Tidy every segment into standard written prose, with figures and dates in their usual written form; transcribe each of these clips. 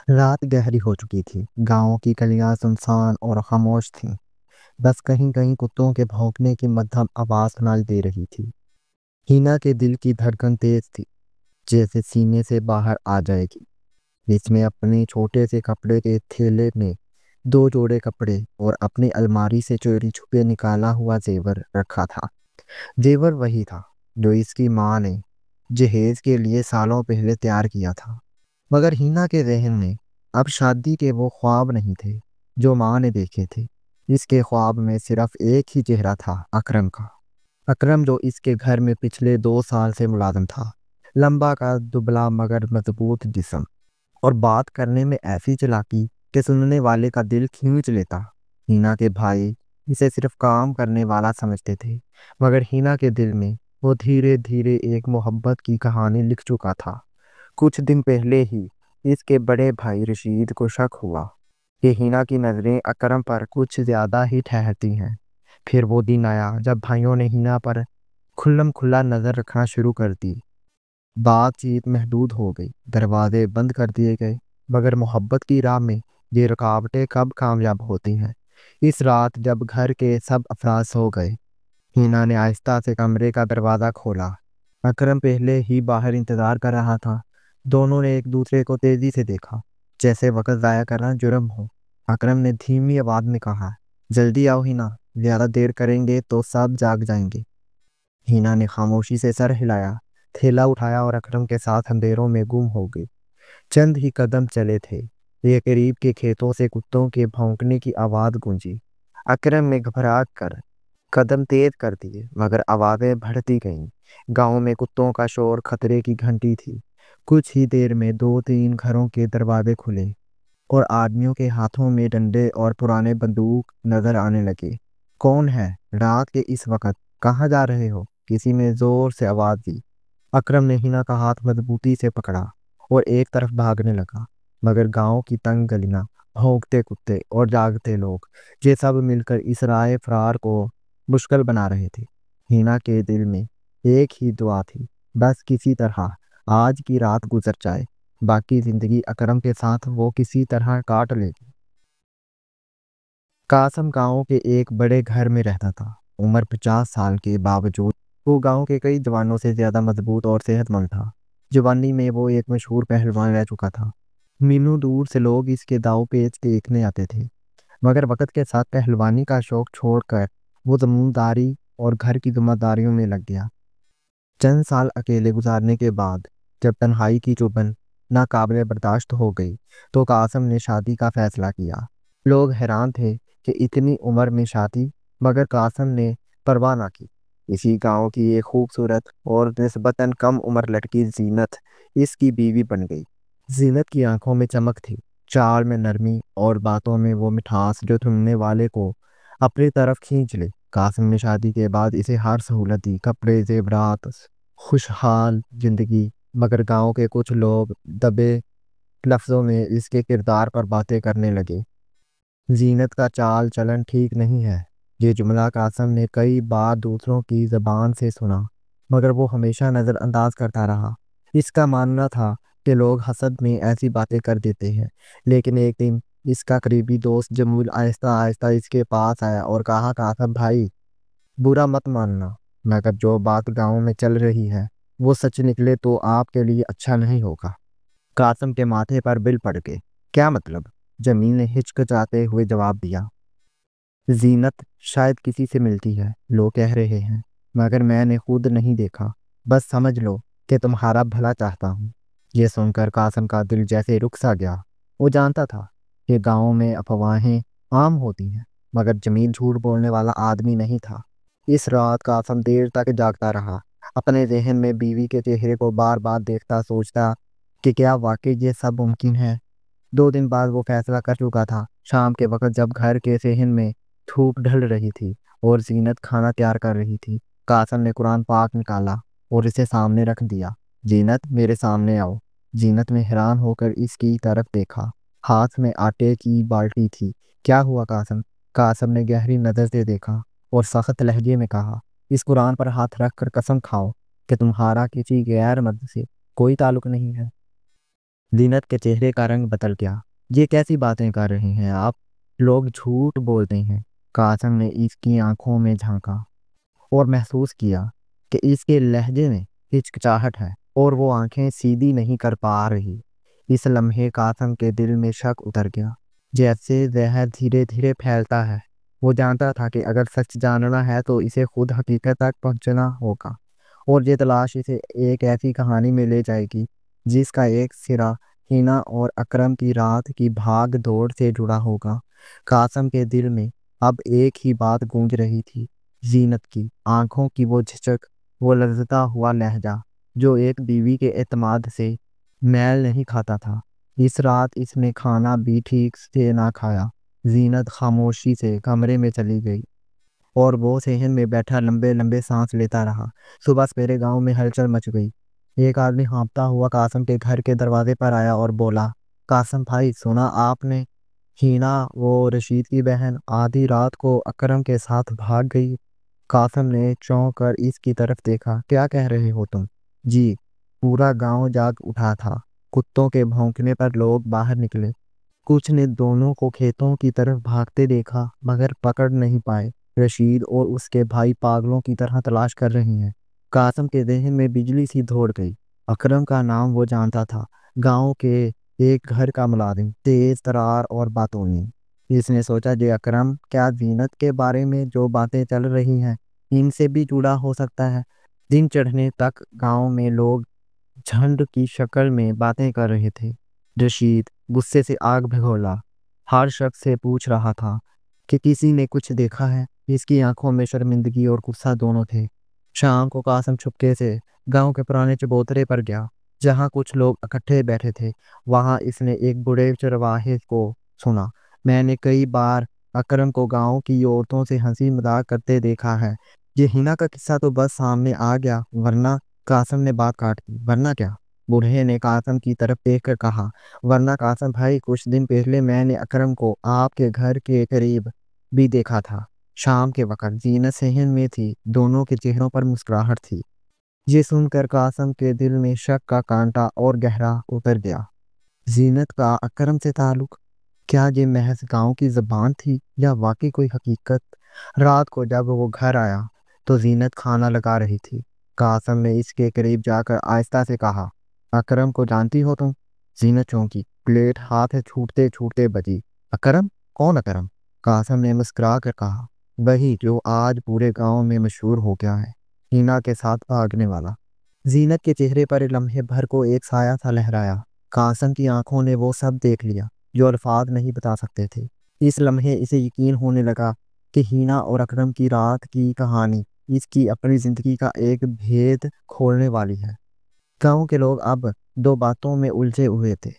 رات گہری ہو چکی تھی۔ گاؤں کی گلیاں سنسان اور خاموش تھیں۔ بس کہیں کہیں کتوں کے بھونکنے کی مدھم آواز سنائی دے رہی تھی۔ ہینا کے دل کی دھڑکن تیز تھی، جیسے سینے سے باہر آ جائے گی۔ اس میں اپنے چھوٹے سے کپڑے کے تھیلے میں 2 جوڑے کپڑے اور اپنی الماری سے چوری چھپے نکالا ہوا زیور رکھا تھا۔ زیور وہی تھا جو اس کی ماں نے جہیز کے لیے سالوں پہلے تیار کیا تھا۔ مگر ہینا کے ذہن میں اب شادی کے وہ خواب نہیں تھے جو ماں نے دیکھے تھے۔ اس کے خواب میں صرف ایک ہی چہرہ تھا، اکرم کا۔ اکرم جو اس کے گھر میں پچھلے 2 سال سے ملازم تھا۔ لمبا کا دبلا مگر مضبوط جسم، اور بات کرنے میں ایسی چلاکی کہ سننے والے کا دل کھینچ لیتا۔ ہینا کے بھائی اسے صرف کام کرنے والا سمجھتے تھے، مگر ہینا کے دل میں وہ دھیرے دھیرے ایک محبت کی کہانی لکھ چکا تھا۔ کچھ دن پہلے ہی اس کے بڑے بھائی رشید کو شک ہوا کہ ہینا کی نظریں اکرم پر کچھ زیادہ ہی ٹھہرتی ہیں۔ پھر وہ دن آیا جب بھائیوں نے ہینا پر کھلم کھلا نظر رکھنا شروع کر دی۔ بات چیت محدود ہو گئی، دروازے بند کر دیے گئے، مگر محبت کی راہ میں یہ رکاوٹیں کب کامیاب ہوتی ہیں۔ اس رات جب گھر کے سب افراد سو گئے، ہینا نے آہستہ سے کمرے کا دروازہ کھولا۔ اکرم پہلے ہی باہر انتظار کر رہا تھا۔ دونوں نے ایک دوسرے کو تیزی سے دیکھا، جیسے وقت ضائع کرنا جرم ہو۔ اکرم نے دھیمی آواز میں کہا، جلدی آؤ ہینا، زیادہ دیر کریں گے تو سب جاگ جائیں گے۔ ہینا نے خاموشی سے سر ہلایا، تھیلا اٹھایا اور اکرم کے ساتھ اندھیروں میں گم ہو گئی۔ چند ہی قدم چلے تھے، یہ قریب کے کھیتوں سے کتوں کے بھونکنے کی آواز گونجی۔ اکرم نے گھبرا کر قدم تیز کر دیے، مگر آوازیں بڑھتی گئیں۔ گاؤں میں کتوں کا شور خطرے کی گھنٹی تھی۔ کچھ ہی دیر میں 2-3 گھروں کے دروازے کھلے اور آدمیوں کے ہاتھوں میں ڈنڈے اور پرانے بندوق نظر آنے لگے۔ کون ہے؟ رات کے اس وقت کہاں جا رہے ہو؟ کسی نے زور سے آواز دی۔ اکرم نے ہینا کا ہاتھ مضبوطی سے پکڑا اور ایک طرف بھاگنے لگا، مگر گاؤں کی تنگ گلیاں، بھونکتے کتے اور جاگتے لوگ، یہ سب مل کر اس راہ فرار کو مشکل بنا رہے تھے۔ ہینا کے دل میں ایک ہی دعا تھی، بس کسی طرح آج کی رات گزر جائے، باقی زندگی اکرم کے ساتھ وہ کسی طرح کاٹ لے گی۔ قاسم گاؤں کے ایک بڑے گھر میں رہتا تھا۔ عمر 50 سال کے باوجود وہ گاؤں کے کئی جوانوں سے زیادہ مضبوط اور صحت مند تھا۔ جوانی میں وہ ایک مشہور پہلوان رہ چکا تھا۔ میلوں دور سے لوگ اس کے داؤ پیچ دیکھنے آتے تھے، مگر وقت کے ساتھ پہلوانی کا شوق چھوڑ کر وہ زمینداری اور گھر کی ذمہ داریوں میں لگ گیا۔ چند سال اکیلے گزارنے کے بعد جب تنہائی کی چبھن ناقابل برداشت ہو گئی تو قاسم نے شادی کا فیصلہ کیا۔ لوگ حیران تھے کہ اتنی عمر میں شادی، مگر قاسم نے پرواہ نہ کی۔ اسی گاؤں کی ایک خوبصورت اور نسبتاً کم عمر لڑکی زینت اس کی بیوی بن گئی۔ زینت کی آنکھوں میں چمک تھی، چال میں نرمی اور باتوں میں وہ مٹھاس جو سننے والے کو اپنی طرف کھینچ لے۔ قاسم نے شادی کے بعد اسے ہر سہولت دی، کپڑے، زیورات، خوشحال زندگی، مگر گاؤں کے کچھ لوگ دبے لفظوں میں اس کے کردار پر باتیں کرنے لگے۔ زینت کا چال چلن ٹھیک نہیں ہے، یہ جملہ قاسم نے کئی بار دوسروں کی زبان سے سنا، مگر وہ ہمیشہ نظر انداز کرتا رہا۔ اس کا ماننا تھا کہ لوگ حسد میں ایسی باتیں کر دیتے ہیں۔ لیکن ایک دن اس کا قریبی دوست جمیل آہستہ آہستہ اس کے پاس آیا اور کہا، قاسم بھائی، برا مت ماننا، مگر جو بات گاؤں میں چل رہی ہے وہ سچ نکلے تو آپ کے لیے اچھا نہیں ہوگا۔ قاسم کے ماتھے پر بل پڑ گئے۔ کیا مطلب؟ جمیل نے ہچکچاتے ہوئے جواب دیا، زینت شاید کسی سے ملتی ہے، لوگ کہہ رہے ہیں، مگر میں نے خود نہیں دیکھا۔ بس سمجھ لو کہ تمہارا بھلا چاہتا ہوں۔ یہ سن کر قاسم کا دل جیسے رک سا گیا۔ وہ جانتا تھا کہ گاؤں میں افواہیں عام ہوتی ہیں، مگر جمیل جھوٹ بولنے والا آدمی نہیں تھا۔ اس رات قاسم دیر تک جاگتا رہا، اپنے ذہن میں بیوی کے چہرے کو بار بار دیکھتا، سوچتا کہ کیا واقعی یہ سب ممکن ہے۔ 2 دن بعد وہ فیصلہ کر چکا تھا۔ شام کے وقت جب گھر کے صحن میں دھوپ ڈھل رہی تھی اور زینت کھانا تیار کر رہی تھی، قاسم نے قرآن پاک نکالا اور اسے سامنے رکھ دیا۔ زینت، میرے سامنے آؤ۔ زینت نے حیران ہو کر اس کی طرف دیکھا۔ ہاتھ میں آٹے کی بالٹی تھی۔ کیا ہوا قاسم؟ قاسم نے گہری نظر سے دیکھا اور سخت لہجے میں کہا، اس قرآن پر ہاتھ رکھ کر قسم کھاؤ کہ تمہارا کسی غیر مرد سے کوئی تعلق نہیں ہے۔ زینت کے چہرے کا رنگ بدل گیا۔ یہ کیسی باتیں کر رہی ہیں آپ؟ لوگ جھوٹ بولتے ہیں۔ قاسم نے اس کی آنکھوں میں جھانکا اور محسوس کیا کہ اس کے لہجے میں ہچکچاہٹ ہے اور وہ آنکھیں سیدھی نہیں کر پا رہی۔ اس لمحے قاسم کے دل میں شک اتر گیا، جیسے زہر دھیرے دھیرے پھیلتا ہے۔ وہ جانتا تھا کہ اگر سچ جاننا ہے تو اسے خود حقیقت تک پہنچنا ہوگا، اور یہ تلاش اسے ایک ایسی کہانی میں لے جائے گی جس کا ایک سرا ہینا اور اکرم کی رات کی بھاگ دوڑ سے جڑا ہوگا۔ قاسم کے دل میں اب ایک ہی بات گونج رہی تھی، زینت کی آنکھوں کی وہ جھجک، وہ لرزتا ہوا لہجہ جو ایک بیوی کے اعتماد سے میل نہیں کھاتا تھا۔ اس رات اس نے کھانا بھی ٹھیک سے نہ کھایا۔ زینت خاموشی سے کمرے میں چلی گئی اور وہ صحن میں بیٹھا لمبے لمبے سانس لیتا رہا۔ صبح سویرے گاؤں میں ہلچل مچ گئی۔ ایک آدمی ہانپتا ہوا قاسم کے گھر کے دروازے پر آیا اور بولا، قاسم بھائی، سنا آپ نے؟ ہینا، وہ رشید کی بہن، آدھی رات کو اکرم کے ساتھ بھاگ گئی۔ قاسم نے چونک کر اس کی طرف دیکھا۔ کیا کہہ رہے ہو تم؟ جی، پورا گاؤں جاگ اٹھا تھا۔ کتوں کے بھونکنے پر لوگ باہر نکلے۔ کچھ نے دونوں کو کھیتوں کی طرف بھاگتے دیکھا مگر پکڑ نہیں پائے۔ رشید اور اس کے بھائی پاگلوں کی طرح تلاش کر رہے ہیں۔ قاسم کے ذہن میں بجلی سی دوڑ گئی۔ اکرم کا نام وہ جانتا تھا، گاؤں کے ایک گھر کا ملازم، تیز ترار اور باتونی۔ اس نے سوچا، یہ اکرم کیا زینت کے بارے میں جو باتیں چل رہی ہیں ان سے بھی جڑا ہو سکتا ہے؟ دن چڑھنے تک گاؤں میں لوگ جھنڈ کی شکل میں باتیں کر رہے تھے۔ رشید غصے سے آگ بھگولا، ہر شخص سے پوچھ رہا تھا کہ کسی نے کچھ دیکھا ہے۔ اس کی آنکھوں میں شرمندگی اور غصہ دونوں تھے۔ شام کو قاسم چھپکے سے گاؤں کے پرانے چبوترے پر گیا جہاں کچھ لوگ اکٹھے بیٹھے تھے۔ وہاں اس نے ایک بڑے چرواہے کو سنا، میں نے کئی بار اکرم کو گاؤں کی عورتوں سے ہنسی مذاق کرتے دیکھا ہے۔ یہ ہینا کا قصہ تو بس سامنے آ گیا، ورنہ؟ قاسم نے بات کاٹ دی۔ ورنہ کیا؟ بوڑھے نے قاسم کی طرف دیکھ کر کہا۔ ورنہ قاسم بھائی، کچھ دن پہلے میں نے اکرم کو آپ کے گھر کے قریب بھی دیکھا تھا۔ شام کے وقت زینت صحن میں تھی، دونوں کے چہروں پر مسکراہٹ تھی۔ یہ سن کر قاسم کے دل میں شک کا کانٹا اور گہرا اتر گیا۔ زینت کا اکرم سے تعلق؟ کیا یہ محض گاؤں کی زبان تھی یا واقعی کوئی حقیقت؟ رات کو جب وہ گھر آیا تو زینت کھانا لگا رہی تھی۔ قاسم نے اس کے قریب جا کر آہستہ سے کہا، اکرم کو جانتی ہو تم؟ زینت چونکی، پلیٹ ہاتھ چھوٹتے چھوٹتے بجی۔ اکرم؟ کون اکرم؟ قاسم نے مسکرا کر کہا، وہی جو آج پورے گاؤں میں مشہور ہو گیا ہے، ہینا کے ساتھ بھاگنے والا۔ زینت کے چہرے پر لمحے بھر کو ایک سایہ تھا لہرایا۔ قاسم کی آنکھوں نے وہ سب دیکھ لیا جو الفاظ نہیں بتا سکتے تھے۔ اس لمحے اسے یقین ہونے لگا کہ ہینا اور اکرم کی رات کی کہانی اس کی اپنی زندگی کا ایک بھید کھولنے والی ہے۔ گاؤں کے لوگ اب دو باتوں میں الجھے ہوئے تھے۔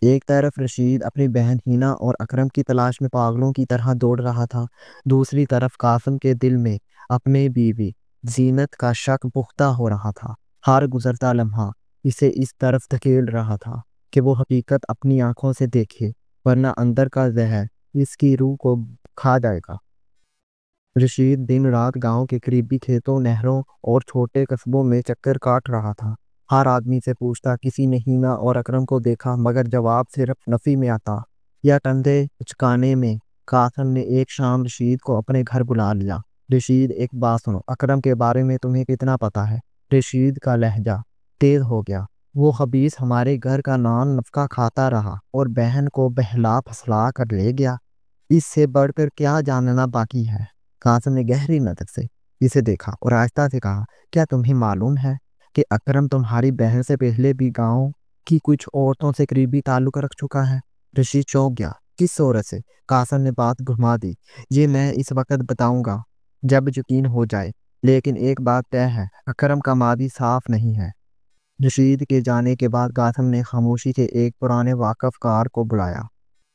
ایک طرف رشید اپنی بہن ہینا اور اکرم کی تلاش میں پاگلوں کی طرح دوڑ رہا تھا، دوسری طرف قاسم کے دل میں اپنے بیوی زینت کا شک پختہ ہو رہا تھا۔ ہر گزرتا لمحہ اسے اس طرف دھکیل رہا تھا کہ وہ حقیقت اپنی آنکھوں سے دیکھے، ورنہ اندر کا زہر اس کی روح کو کھا جائے گا۔ رشید دن رات گاؤں کے قریبی کھیتوں، نہروں اور چھوٹے قصبوں میں چکر کاٹ رہا تھا۔ ہر آدمی سے پوچھتا، کسی نے ہینا اور اکرم کو دیکھا؟ مگر جواب صرف نفی میں آتا یا کندھے اچکانے میں۔ قاسم نے ایک شام رشید کو اپنے گھر بلا لیا۔ رشید، ایک بات سنو، اکرم کے بارے میں تمہیں کتنا پتا ہے؟ رشید کا لہجہ تیز ہو گیا۔ وہ خبیث ہمارے گھر کا نان نفقہ کھاتا رہا اور بہن کو بہلا پھسلا کر لے گیا۔ اس سے بڑھ کر کیا جاننا باقی ہے؟ قاسم نے گہری نظر سے اسے دیکھا اور آہستہ سے کہا، کیا تمہیں معلوم ہے کہ اکرم تمہاری بہن سے پہلے بھی گاؤں کی کچھ عورتوں سے قریبی تعلق رکھ چکا ہے؟ رشید چونک گیا۔ کس صورت سے؟ قاسم نے بات گھما دی۔ یہ میں اس وقت بتاؤں گا جب یقین ہو جائے، لیکن ایک بات طے ہے، اکرم کا ماضی صاف نہیں ہے۔ رشید کے جانے کے بعد قاسم نے خاموشی سے ایک پرانے واقف کار کو بلایا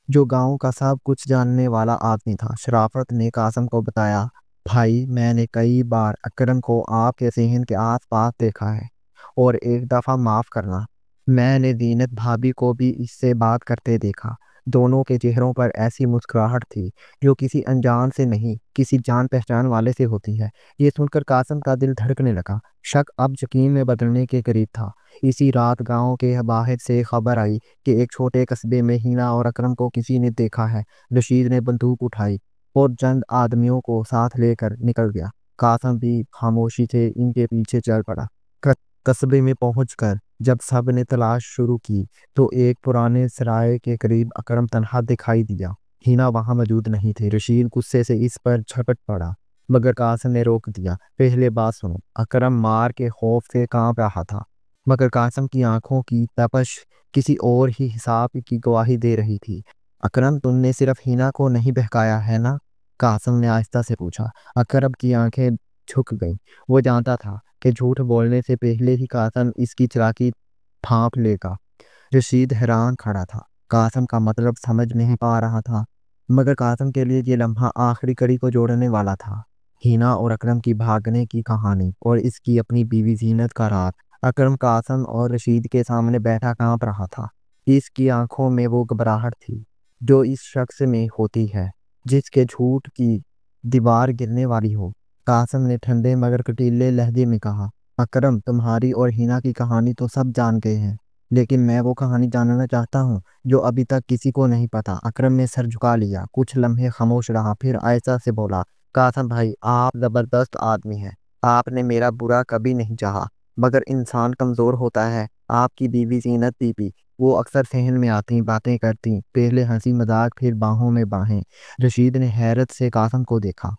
جو گاؤں کا سب کچھ جاننے والا آدمی تھا۔ شرافت نے قاسم کو بتایا، بھائی، میں نے کئی بار اکرم کو آپ کے صحن کے آس پاس دیکھا ہے، اور ایک دفعہ معاف کرنا، میں نے زینت بھابھی کو بھی اس سے بات کرتے دیکھا۔ دونوں کے چہروں پر ایسی مسکراہٹ تھی جو کسی انجان سے نہیں، کسی جان پہچان والے سے ہوتی ہے۔ یہ سن کر قاسم کا دل دھڑکنے لگا۔ شک اب یقین میں بدلنے کے قریب تھا۔ اسی رات گاؤں کے باہر سے خبر آئی کہ ایک چھوٹے قصبے میں ہینا اور اکرم کو کسی نے دیکھا ہے۔ رشید نے بندوق اٹھائی اور چند آدمیوں کو ساتھ لے کر نکل گیا۔ قاسم بھی خاموشی سے ان کے پیچھے چل پڑا۔ قصبے میں پہنچ کر جب سب نے تلاش شروع کی تو ایک پرانے سرائے کے قریب اکرم تنہا دکھائی دیا۔ ہینا وہاں موجود نہیں تھی۔ رشید غصے سے اس پر جھپٹ پڑا مگر قاسم نے روک دیا۔ پہلے بات سنو۔ اکرم مار کے خوف سے کانپ رہا تھا مگر قاسم کی آنکھوں کی تپش کسی اور ہی حساب کی گواہی دے رہی تھی۔ اکرم، تم نے صرف ہینا کو نہیں بہکایا ہے نا؟ قاسم نے آہستہ سے پوچھا۔ اکرم کی آنکھیں جھک گئیں۔ وہ جانتا تھا کہ جھوٹ بولنے سے پہلے ہی قاسم اس کی چالاکی بھانپ لے گا۔ رشید حیران کھڑا تھا، قاسم کا مطلب سمجھ نہیں پا رہا تھا مگر قاسم کے لیے یہ لمحہ آخری کڑی کو جوڑنے والا تھا۔ ہینا اور اکرم کی بھاگنے کی کہانی اور اس کی اپنی بیوی زینت کا رات۔ اکرم قاسم اور رشید کے سامنے بیٹھا کانپ رہا تھا۔ اس کی آنکھوں میں وہ گھبراہٹ تھی جو اس شخص میں ہوتی ہے جس کے جھوٹ کی دیوار گرنے والی ہو۔ قاسم نے ٹھنڈے مگر کٹیلے لہجے میں کہا، اکرم، تمہاری اور ہینا کی کہانی تو سب جان گئے ہیں لیکن میں وہ کہانی جاننا چاہتا ہوں جو ابھی تک کسی کو نہیں پتا۔ اکرم نے سر جھکا لیا، کچھ لمحے خاموش رہا، پھر آہستہ سے بولا، قاسم بھائی، آپ زبردست آدمی ہیں۔ آپ نے میرا برا کبھی نہیں چاہا مگر انسان کمزور ہوتا ہے۔ آپ کی بیوی زینت بی بی، وہ اکثر صحن میں آتی، باتیں کرتی، پہلے ہنسی مذاق پھر باہوں میں باہیں۔ رشید نے حیرت سے قاسم کو دیکھا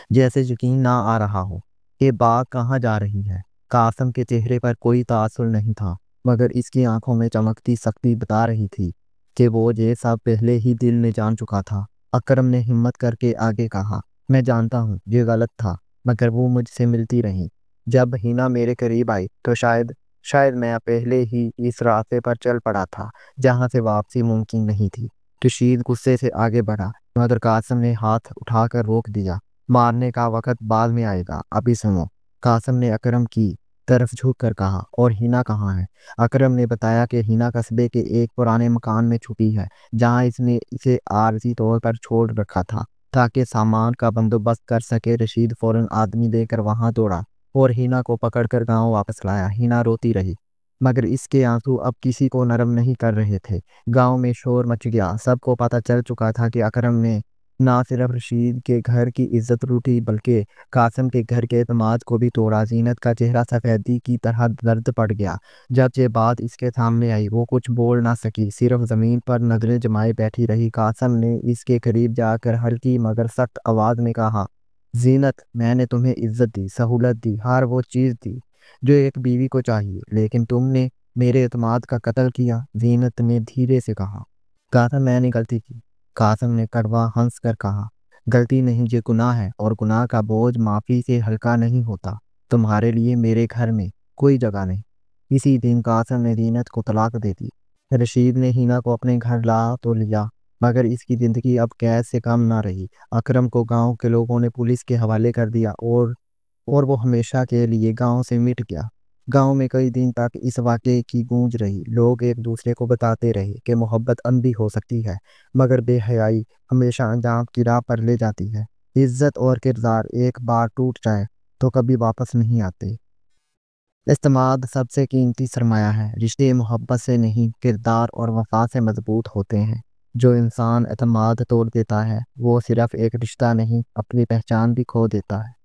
جیسے یقین نہ آ رہا ہو کہ بات کہاں جا رہی ہے۔ قاسم کے چہرے پر کوئی تاثر نہیں تھا مگر اس کی آنکھوں میں چمکتی سختی بتا رہی تھی کہ وہ یہ سب پہلے ہی دل نے جان چکا تھا۔ اکرم نے ہمت کر کے آگے کہا، میں جانتا ہوں یہ غلط تھا مگر وہ مجھ سے ملتی رہی۔ جب ہینا میرے قریب آئی تو شاید میں پہلے ہی اس راستے پر چل پڑا تھا جہاں سے واپسی ممکن نہیں تھی۔ رشید غصے سے آگے بڑھا مگر قاسم نے ہاتھ اٹھا کر روک دیا۔ مارنے کا وقت بعد میں آئے گا، ابھی سنو۔ قاسم نے اکرم کی طرف جھک کر کہا، اور ہینا کہاں ہے؟ اکرم نے بتایا کہ ہینا قصبے کے ایک پرانے مکان میں چھپی ہے جہاں اس نے اسے عارضی طور پر چھوڑ رکھا تھا تاکہ سامان کا بندوبست کر سکے۔ رشید فوراً آدمی دے کر وہاں دوڑا اور ہینا کو پکڑ کر گاؤں واپس لایا۔ ہینا روتی رہی مگر اس کے آنسو اب کسی کو نرم نہیں کر رہے تھے۔ گاؤں میں شور مچ گیا، سب کو پتہ چل چکا تھا کہ اکرم نے نہ صرف رشید کے گھر کی عزت لوٹی بلکہ قاسم کے گھر کے اعتماد کو بھی توڑا۔ زینت کا چہرہ سفیدی کی طرح زرد پڑ گیا جب یہ بات اس کے سامنے آئی۔ وہ کچھ بول نہ سکی، صرف زمین پر نظریں جمائے بیٹھی رہی۔ قاسم نے اس کے قریب جا کر ہلکی مگر سخت آواز میں کہا، زینت، میں نے تمہیں عزت دی، سہولت دی، ہر وہ چیز دی جو ایک بیوی کو چاہیے، لیکن تم نے میرے اعتماد کا قتل کیا۔ زینت نے دھیرے سے کہا، قاسم، میں نے غلطی کی۔ قاسم نے کڑوا ہنس کر کہا، غلطی نہیں، یہ گناہ ہے اور گناہ کا بوجھ معافی سے ہلکا نہیں ہوتا۔ تمہارے لیے میرے گھر میں کوئی جگہ نہیں۔ اسی دن قاسم نے زینت کو طلاق دے دی۔ رشید نے ہینا کو اپنے گھر لا تو لیا مگر اس کی زندگی اب قید سے کم نہ رہی۔ اکرم کو گاؤں کے لوگوں نے پولیس کے حوالے کر دیا اور وہ ہمیشہ کے لیے گاؤں سے مٹ گیا۔ گاؤں میں کئی دن تک اس واقعے کی گونج رہی۔ لوگ ایک دوسرے کو بتاتے رہے کہ محبت اندھی ہو سکتی ہے مگر بے حیائی ہمیشہ انجام کی راہ پر لے جاتی ہے۔ عزت اور کردار ایک بار ٹوٹ جائے تو کبھی واپس نہیں آتے۔ اعتماد سب سے قیمتی سرمایہ ہے۔ رشتے محبت سے نہیں، کردار اور وفا سے مضبوط ہوتے ہیں۔ جو انسان اعتماد توڑ دیتا ہے وہ صرف ایک رشتہ نہیں، اپنی پہچان بھی کھو دیتا ہے۔